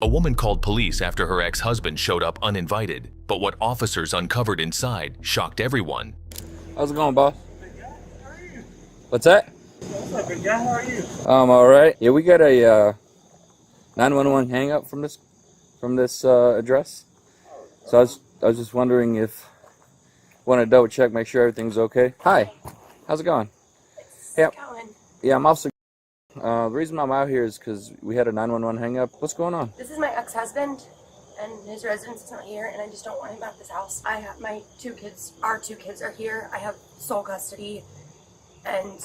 A woman called police after her ex-husband showed up uninvited, but what officers uncovered inside shocked everyone. How's it going, boss? What's that? What's up, big guy? How are you? I'm all right. Yeah, we got a 911 hang up from this address. So I was just wondering if want to double check, make sure everything's okay. Hi, how's it going? It's going. Yeah, I'm Officer. The reason I'm out here is because we had a 911 hang up. What's going on? This is my ex-husband, and his residence is not here, and I just don't want him at this house. I have my our two kids are here. I have sole custody, and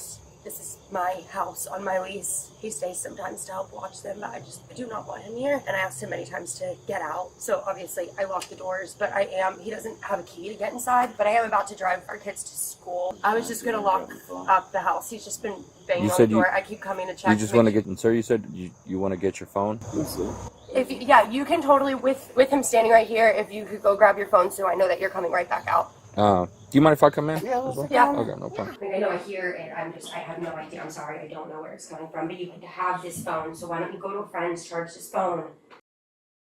this is my house on my lease. He stays sometimes to help watch them, but I do not want him here. And I asked him many times to get out. So obviously I locked the doors, but he doesn't have a key to get inside, but I am about to drive our kids to school. I was just gonna lock up the house. He's just been banging on the door. I keep coming to check. You just want to get, and sir, you said you want to get your phone? Yeah, you can totally, with him standing right here, if you could go grab your phone so I know that you're coming right back out. Do you mind if I come in? Yeah. Okay, no problem. I know I hear it, I have no idea, I'm sorry, I don't know where it's coming from, but you can have this phone, so why don't you go to a friend's, charge this phone.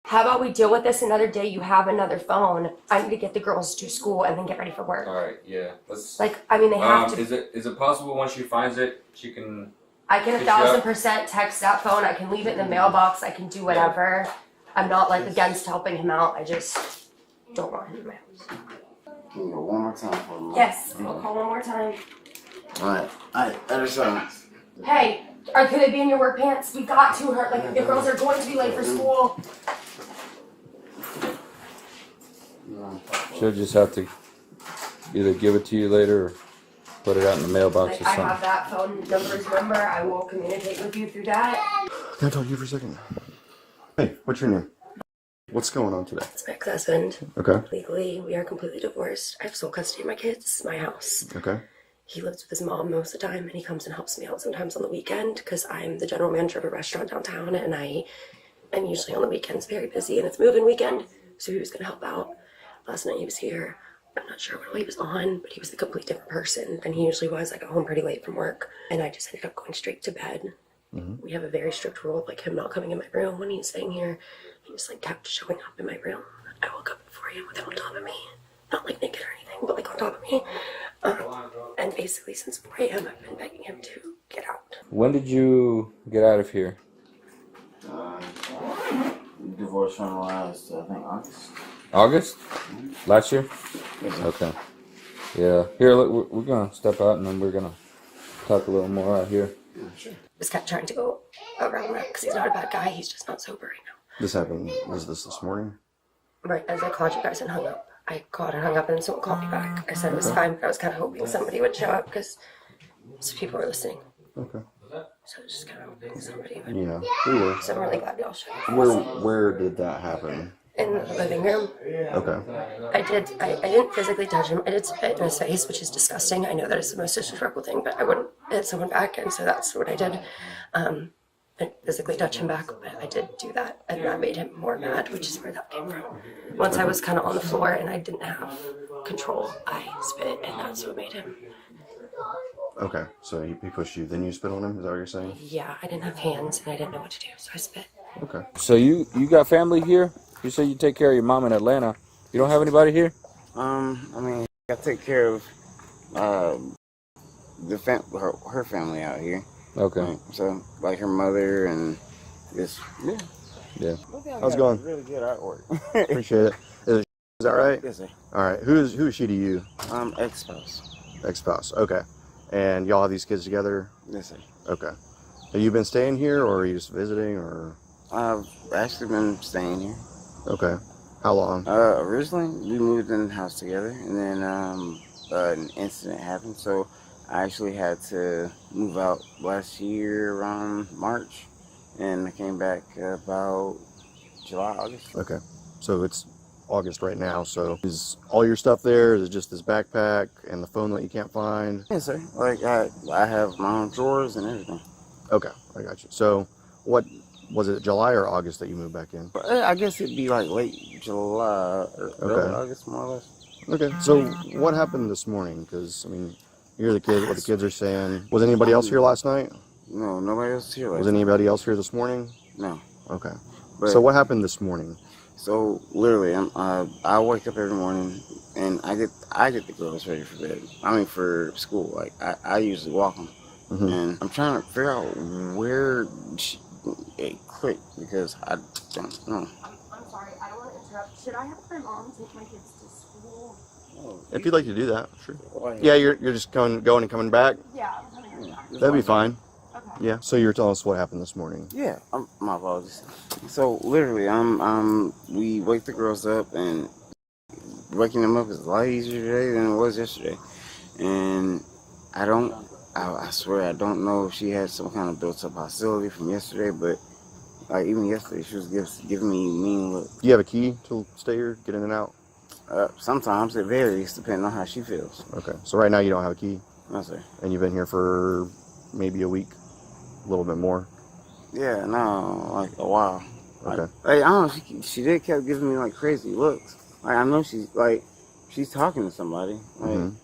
How about we deal with this another day, you have another phone. I need to get the girls to school and then get ready for work. Alright, yeah. Let's, they have to... Is it possible once she finds it, she can... I can 1000% text that phone, I can leave it in the mailbox, I can do whatever. Yeah. I'm not against helping him out, I just don't want him in my house. Can you go one more time for me? Yes, I'll call one more time. Alright, other side. Hey, could they be in your work pants? We got to her, the girls are going to be late for school. She'll just have to either give it to you later or put it out in the mailbox or something. I have that phone number, I will communicate with you through that. Can I talk to you for a second? Hey, what's your name? What's going on today? It's my ex-husband. Okay. Legally, we are completely divorced. I have sole custody of my kids. It's my house. Okay. He lives with his mom most of the time, and he comes and helps me out sometimes on the weekend because I'm the general manager of a restaurant downtown, and I'm usually on the weekends very busy, and it's moving weekend, so he was going to help out. Last night he was here. I'm not sure what all he was on, but he was a complete different person than he usually was. I got home pretty late from work, and I just ended up going straight to bed. Mm-hmm. We have a very strict rule of him not coming in my room when he's staying here. He just kept showing up in my room. I woke up before him with him on top of me. Not naked or anything, but on top of me. And basically since 4 a.m. I've been begging him to get out. When did you get out of here? Divorced from last, I think, August. August? Mm-hmm. Last year? Yes, okay. Yeah. Here, look, we're going to step out and then we're going to talk a little more out here. Yeah, sure. Just kept trying to go around that because he's not a bad guy. He's just not sober right now. This happened, was this morning? Right, as I called you guys and hung up. I called and hung up and someone called me back. I said it was fine, but I was kind of hoping somebody would show up because some people were listening. Okay. So I was just kind of hoping somebody would. Yeah, we were. So I'm really glad y'all showed up. Where did that happen? In the living room. Okay. I didn't physically touch him. I did spit in his face, which is disgusting. I know that it's the most disrespectful thing, but I wouldn't hit someone back, and so that's what I did. I physically touch him back, but I did do that, and that made him more mad, which is where that came from. Once I was kind of on the floor and I didn't have control, I spit, and that's what made him. Okay, so he pushed you, then you spit on him, is that what you're saying? Yeah, I didn't have hands, and I didn't know what to do, so I spit. Okay. So you got family here? You say you take care of your mom in Atlanta. You don't have anybody here? I take care of her family out here. Okay. Right? So, her mother and just, yeah. How's it going? Really good artwork. Appreciate it. Is that right? Yes, sir. All right. Who is she to you? Ex-spouse. Ex-spouse. Okay. And y'all have these kids together? Yes, sir. Okay. Have you been staying here, or are you just visiting, or? I've actually been staying here. Okay. How long? Originally, we moved in the house together, and then an incident happened, so I actually had to move out last year around March, and I came back about July, August. Okay. So it's August right now, so is all your stuff there? Is it just this backpack and the phone that you can't find? Yes, sir. I have my own drawers and everything. Okay, I got you. So what, was it July or August that you moved back in? I guess it'd be late July or early August, more or less. Okay, so what happened this morning? Because, you're the kid, what the kids are saying. Was anybody else here last night? No, nobody else here. Was anybody else here this morning? No. Okay. But So what happened this morning? so literally, I wake up every morning and I get the girls ready for bed. I mean for school. Like I usually walk them, Mm-hmm. and I'm trying to figure out where it clicked because I don't know. I'm sorry, I don't want to interrupt. Should I have my mom take my kids to school? If you'd like to do that, sure. Why? Yeah, you're just going and coming back. Yeah, I'm coming back. That'd be fine. Okay. Yeah. So you were telling us what happened this morning. Yeah, my apologies. So literally, we wake the girls up, and waking them up is a lot easier today than it was yesterday. And I swear I don't know if she had some kind of built-up hostility from yesterday, but like even yesterday she was giving me mean looks. Do you have a key to stay here, get in and out? Sometimes it varies depending on how she feels. Okay. So right now you don't have a key, No, sir. and you've been here for maybe a week, a little bit more. Yeah, no, like a while. Okay. Like, I don't know, she did kept giving me like crazy looks. Like I know she's talking to somebody. Like, Mm-hmm.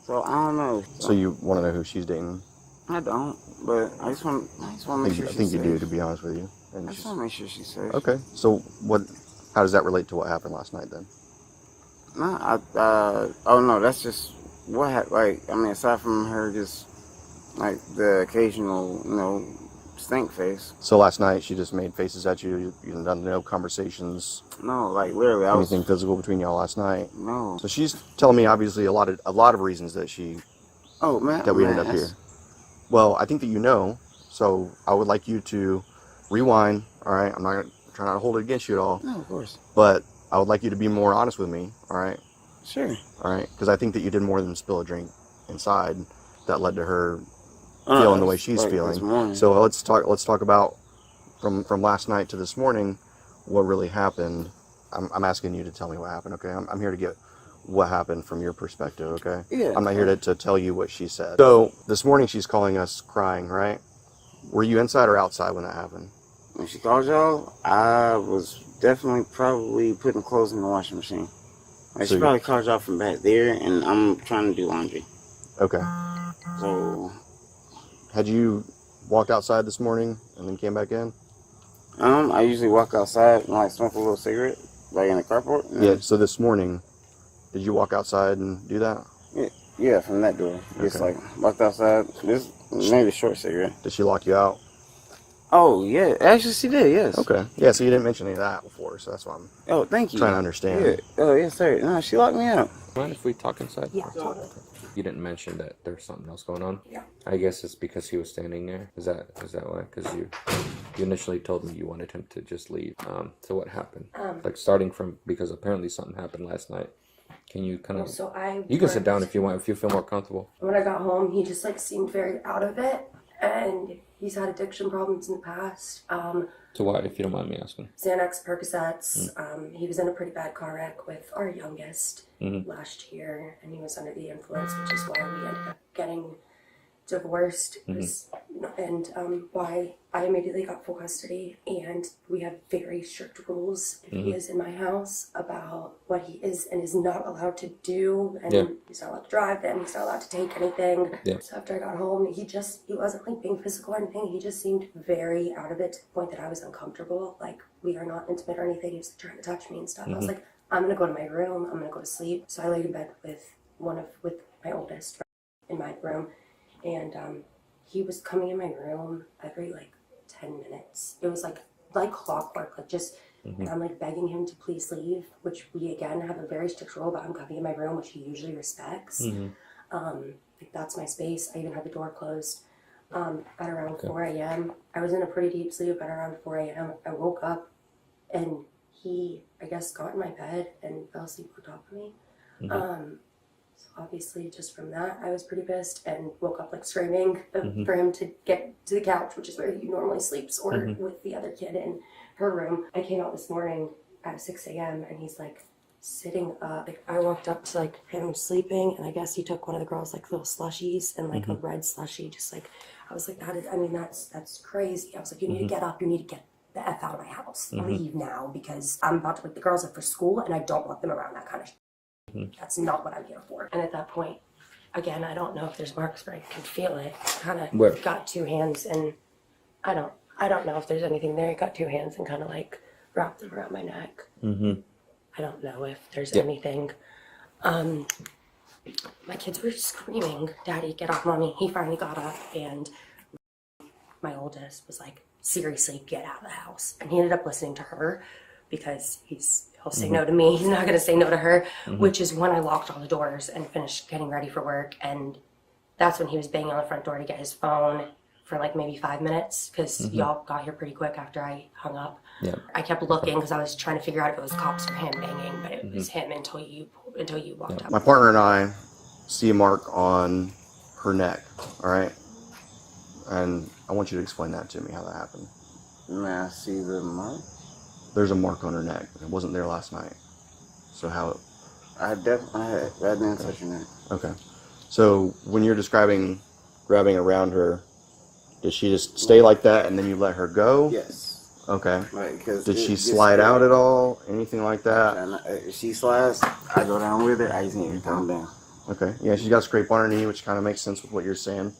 so I don't know. So you want to know who she's dating? I don't, but I just want to make sure I she's think safe. you do, to be honest with you. And I just want to make sure she's safe. okay. So what? How does that relate to what happened last night then? No, oh no, that's just what like I mean, aside from her just like the occasional, stink face. So last night she just made faces at you. You done no conversations, No, like literally, anything physical between y'all last night. No. So she's telling me obviously a lot of reasons that Oh man, we ended up here. Well, I think that you know. So I would like you to rewind. All right, I'm not trying to hold it against you at all. No, of course. But I would like you to be more honest with me. All right. Sure. All right, because I think that you did more than spill a drink inside that led to her feeling the way she's like feeling. this morning. So let's talk about from last night to this morning, what really happened. I'm asking you to tell me what happened. Okay, I'm here to get what happened from your perspective. Okay. Yeah. I'm not here to tell you what she said. So this morning she's calling us crying, right? Were you inside or outside when that happened? When she called y'all, I was definitely probably putting clothes in the washing machine. Like So she probably called y'all from back there, and I'm trying to do laundry. Okay. So, Had you walked outside this morning and then came back in? I usually walk outside and like smoke a little cigarette, like in the carport. Yeah. So this morning, did you walk outside and do that? Yeah, from that door. Just Okay. like walked outside. This maybe a short cigarette. Did she lock you out? Oh yeah, actually she did. Yes. Okay. Yeah. So you didn't mention any of that before, so that's why I'm Oh, thank you. trying to understand. Yeah. Oh yes, sir. No, she locked me out. Mind if we talk inside? Yeah, totally. You didn't mention that there's something else going on. Yeah. I guess it's because he was standing there. Is that why? Because you initially told me you wanted him to just leave. So what happened? Like starting from, because apparently something happened last night. Can you kind of? So You can sit down if you want, if you feel more comfortable. When I got home, he just like seemed very out of it, and he's had addiction problems in the past. So why, if you don't mind me asking? Xanax, Percocets. He was in a pretty bad car wreck with our youngest last year, and he was under the influence, which is why we ended up getting divorced. And why I immediately got full custody. And we have very strict rules if he is in my house about what he is and is not allowed to do. And he's not allowed to drive then, he's not allowed to take anything. So after I got home, he wasn't like being physical or anything. He just seemed very out of it to the point that I was uncomfortable. Like, we are not intimate or anything. He was trying to touch me and stuff. I was like, I'm gonna go to my room, I'm gonna go to sleep. So I laid in bed with my oldest in my room, and he was coming in my room every like 10 minutes. It was like clockwork, like just, and I'm like begging him to please leave, which we again have a very strict rule about him coming in my room, which he usually respects. Like, that's my space. I even had the door closed. At around 4 a.m. I was in a pretty deep sleep. At around 4 a.m. I woke up, and he, I guess, got in my bed and fell asleep on top of me. So obviously, just from that, I was pretty pissed and woke up like screaming for him to get to the couch, which is where he normally sleeps, or with the other kid in her room. I came out this morning at 6 a.m. and he's like sitting up. Like, I walked up to like him sleeping, and I guess he took one of the girls' like little slushies and like a red slushie. Just like, I was like, that's crazy. I was like, you need to get up. You need to get the F out of my house. Leave now, because I'm about to wake the girls up for school, and I don't want them around that kind of shit. That's not what I'm here for. And at that point, again, I don't know if there's marks, but I can feel it. Kind of got two hands, and I don't know if there's anything there. He got two hands and kind of like wrapped them around my neck. Mm-hmm. I don't know if there's Yeah. anything. My kids were screaming, "Daddy, get off mommy." He finally got up, and my oldest was like, "Seriously, get out of the house." And he ended up listening to her because he'll say no to me. He's not going to say no to her, which is when I locked all the doors and finished getting ready for work. And that's when he was banging on the front door to get his phone for like maybe 5 minutes because y'all got here pretty quick after I hung up. Yeah. I kept looking because I was trying to figure out if it was cops or him banging, but it was him until you walked up. My partner and I see a mark on her neck, all right? And I want you to explain that to me, how that happened. May I see the mark? There's a mark on her neck. It wasn't there last night. So how... I didn't touch your neck. Okay. So when you're describing grabbing around her, did she just stay like that and then you let her go? Yes. Okay. Right, cause Did she slide out at all? Anything like that? And if she slides, I go down with her. I just need to calm down. Okay. Yeah, she's got a scrape on her knee, which kind of makes sense with what you're saying.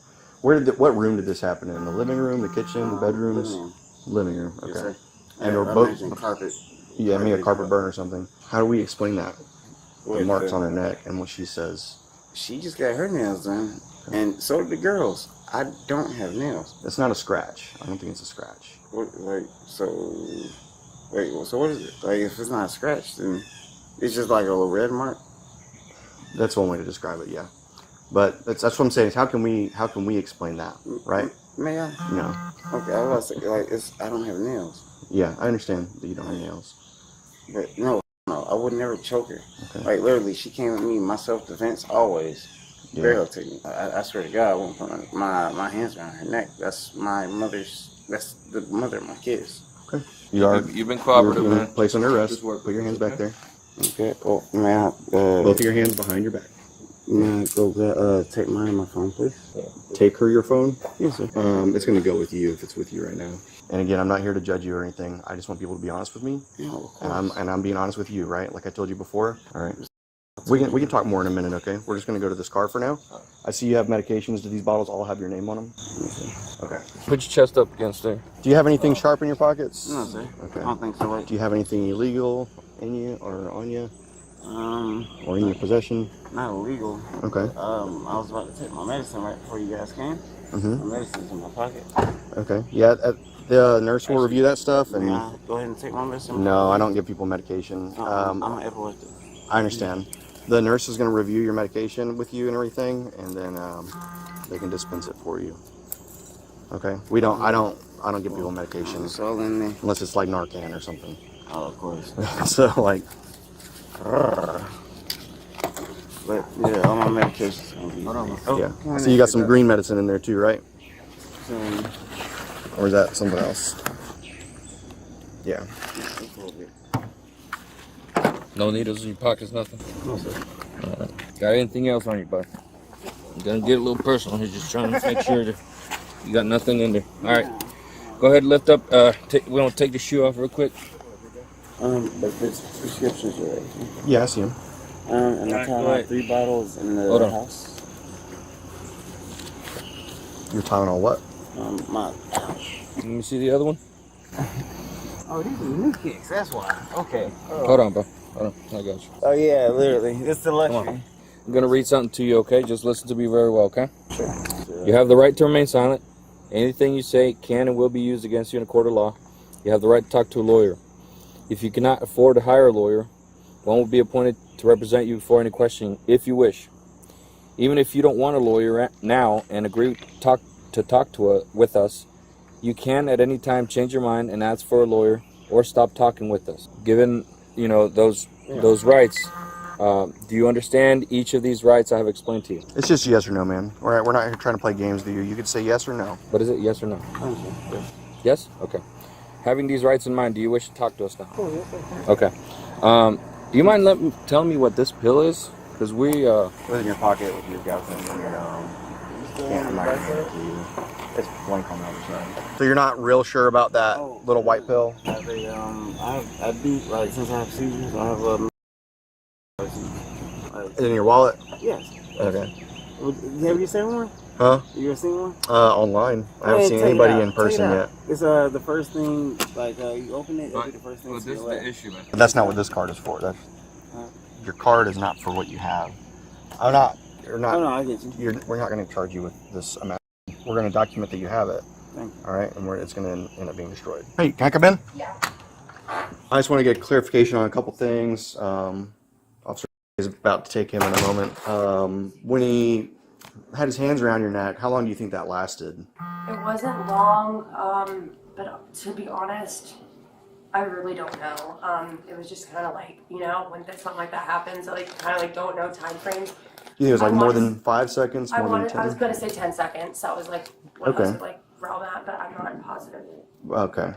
What room did this happen in? The living room, the kitchen, the bedrooms? Living room. Okay. Yes, sir. And I or both? mentioned carpet. Yeah, I mean a carpet burn or something. How do we explain that? The With marks on her neck and what she says. She just got her nails done, and so did the girls. I don't have nails. It's not a scratch. I don't think it's a scratch. So what is it? Like, if it's not a scratch, then it's just like a little red mark. That's one way to describe it, yeah. But that's what I'm saying. Is how can we explain that, right? May I? No. Okay, I was about to say, I don't have nails. Yeah, I understand that you don't have nails. But no, I would never choke her. Okay. Like, literally, she came at me, my self-defense, always. Yeah. Barrel to me. I swear to God, I won't put my hands around her neck. That's the mother of my kids. Okay. You've been cooperative, you're man. Place under arrest. Just work. Put your hands back there. Okay. Oh, man. Both of your hands behind your back. May I go take my phone, please? Take her your phone. Yes, sir. It's gonna go with you if it's with you right now. And again, I'm not here to judge you or anything. I just want people to be honest with me. Yeah, of course. And I'm being honest with you, right? Like I told you before. All right. We can talk more in a minute, okay? We're just gonna go to this car for now. I see you have medications. Do these bottles all have your name on them? Okay. Put your chest up against there. Do you have anything sharp in your pockets? No, sir. Okay. I don't think so. Do you have anything illegal in you or on you or in your possession? Not illegal. Okay. I was about to take my medicine right before you guys came. My medicine's in my pocket. Okay. Yeah. The nurse will review that stuff and. May I go ahead and take my medicine? No, I don't give people medication. I'm an epileptic. I understand. The nurse is going to review your medication with you and everything, and then they can dispense it for you. Okay. I don't give people medication It's all in there. unless it's like Narcan or something. Oh, of course. So like. But yeah, all my medication's gonna be. Hold on. Yeah. So you got some green medicine in there too, right? Some. Or is that something else? Yeah. No needles in your pockets, nothing. No, sir. Got anything else on you, bud? I'm gonna get a little personal here, just trying to make sure that you got nothing in there. All right, go ahead, lift up. We don't take the shoe off real quick. But the prescriptions are right. Yeah, I see him. And I found like 3 bottles in the Hold on. house. You're Tylenol what? Let me see the other one. Oh, these are new kicks. That's why. Okay. Hold on, bro. Hold on, I got you. Oh yeah, literally. It's the Come luxury. on. I'm gonna read something to you, okay? Just listen to me very well, okay? Sure. You have the right to remain silent. Anything you say can and will be used against you in a court of law. You have the right to talk to a lawyer. If you cannot afford to hire a lawyer, one will be appointed to represent you for any questioning if you wish. Even if you don't want a lawyer now and agree to talk with us, you can at any time change your mind and ask for a lawyer or stop talking with us. Given, those rights, do you understand each of these rights I have explained to you? It's just yes or no, man. All right, we're not here trying to play games with you. You could say yes or no. What is it, yes or no? Yes. Yes? Okay. Having these rights in mind, do you wish to talk to us now? Oh, yes, Okay. Do you mind telling me what this pill is? Because we, Put it in your pocket with your girlfriend and your I'm not gonna give it to you. It's blank on the other side. So you're not real sure about that little white pill? I do, like, since I have seizures, I have Is it in your wallet? yes. Okay. Have you seen one? Huh? You ever seen one? Online. I haven't seen anybody in person yet. It's the first thing, like you open it, it'll be the first thing. Well, this is the issue, man. But that's not what this card is for. That's your card is not for what you have. I'm not. You're not. Oh no, I get you. We're not going to charge you with this amount. We're going to document that you have it. Thank you. All right, and it's going to end up being destroyed. Hey, can I come in? Yeah. I just want to get clarification on a couple things. Officer is about to take him in a moment. When he had his hands around your neck, how long do you think that lasted? It wasn't long, but to be honest, I really don't know. It was just kind of like, you know, when something like that happens, I kind of don't know time frames. You think it was like more than 5 seconds? More than 10? I was gonna say 10 seconds. That was what I was realm at, but I'm not positive. Okay.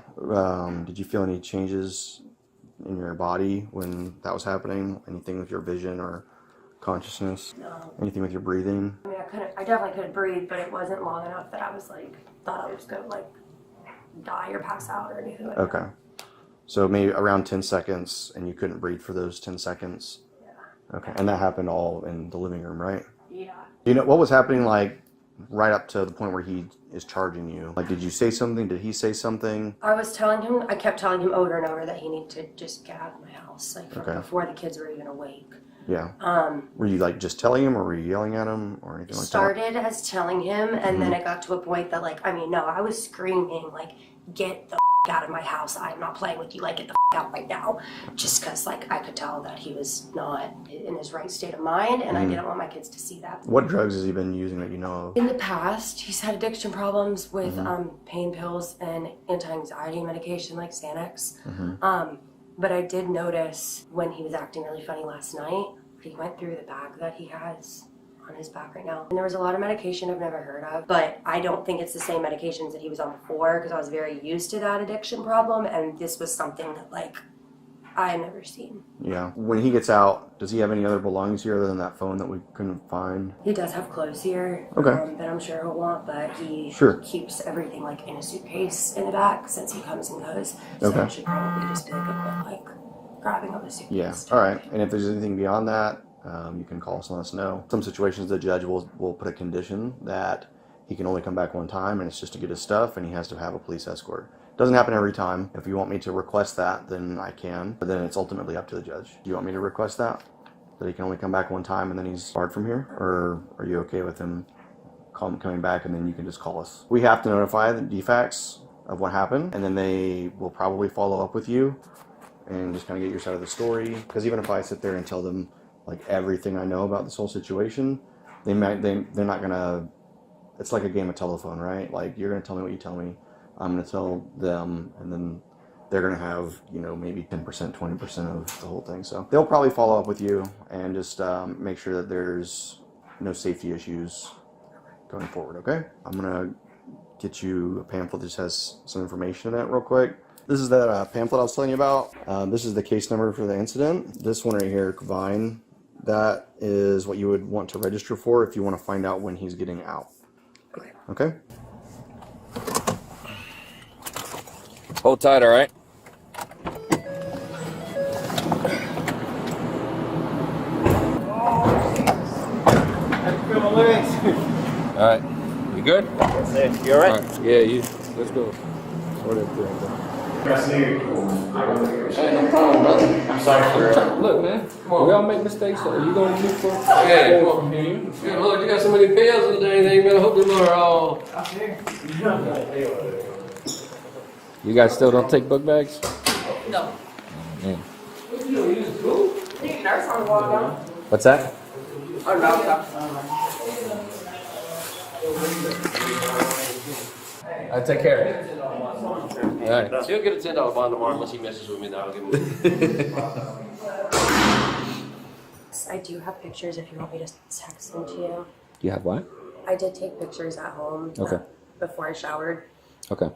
Did you feel any changes in your body when that was happening? Anything with your vision or consciousness? No. Anything with your breathing? I mean, I definitely couldn't breathe, but it wasn't long enough that I was thought I was gonna die or pass out or anything like that. Okay. So maybe around 10 seconds, and you couldn't breathe for those 10 seconds? Yeah. Okay. And that happened all in the living room, right? Yeah. You know, what was happening right up to the point where he is charging you? Did you say something? Did he say something? I kept telling him over and over that he needed to just get out of my house, before the kids were even awake. Yeah. Were you just telling him, or were you yelling at him, or anything like that? Started as telling him, and then it got to a point that I was screaming get the out of my house. I'm not playing with you. Get the out right now. Just because I could tell that he was not in his right state of mind, and I didn't want my kids to see that. What drugs has he been using that you know of? In the past, he's had addiction problems with pain pills and anti-anxiety medication like Xanax. But I did notice when he was acting really funny last night, he went through the bag that he has on his back right now. And there was a lot of medication I've never heard of, but I don't think it's the same medications that he was on before, because I was very used to that addiction problem, and this was something that I've never seen. Yeah. When he gets out, does he have any other belongings here other than that phone that we couldn't find? He does have clothes here, that I'm sure he'll want, but he keeps everything in a suitcase in the back since he comes and goes. So it should probably just be a quick grabbing of a suitcase. Yeah. All right. And if there's anything beyond that, you can call us and let us know. Some situations the judge will put a condition that he can only come back one time, and it's just to get his stuff, and he has to have a police escort. Doesn't happen every time. If you want me to request that, then I can, but then it's ultimately up to the judge. Do you want me to request that he can only come back one time and then he's barred from here? Or are you okay with him coming back and then you can just call us? We have to notify the DFACs of what happened, and then they will probably follow up with you and just kind of get your side of the story. Because even if I sit there and tell them everything I know about this whole situation, they're not gonna. It's like a game of telephone, right? You're gonna tell me what you tell me, I'm gonna tell them, and then they're gonna have maybe 10%, 20% of the whole thing. So they'll probably follow up with you and just make sure that there's no safety issues going forward. Okay, I'm gonna get you a pamphlet that just has some information in it real quick. This is that pamphlet I was telling you about. This is the case number for the incident. This one right here, Vine, that is what you would want to register for if you want to find out when he's getting out. Okay? Hold tight, all right? All right. You good? You all right? Yeah, you. Let's go. Whatever. Hey, no problem, brother. I'm sorry for Look, man. We all make mistakes. So you gonna keep for? Yeah, come on. Yeah, look, you got so many pills and everything, man. I hope them are all. You guys still don't take book bags? No. Man. Nurse on the wall now. What's that? I take care. All right. She'll get a $10 bond tomorrow unless he messes with me. Now I'll give him. I do have pictures if you want me to text them to you. You have what? I did take pictures at home Okay. before I showered. Okay.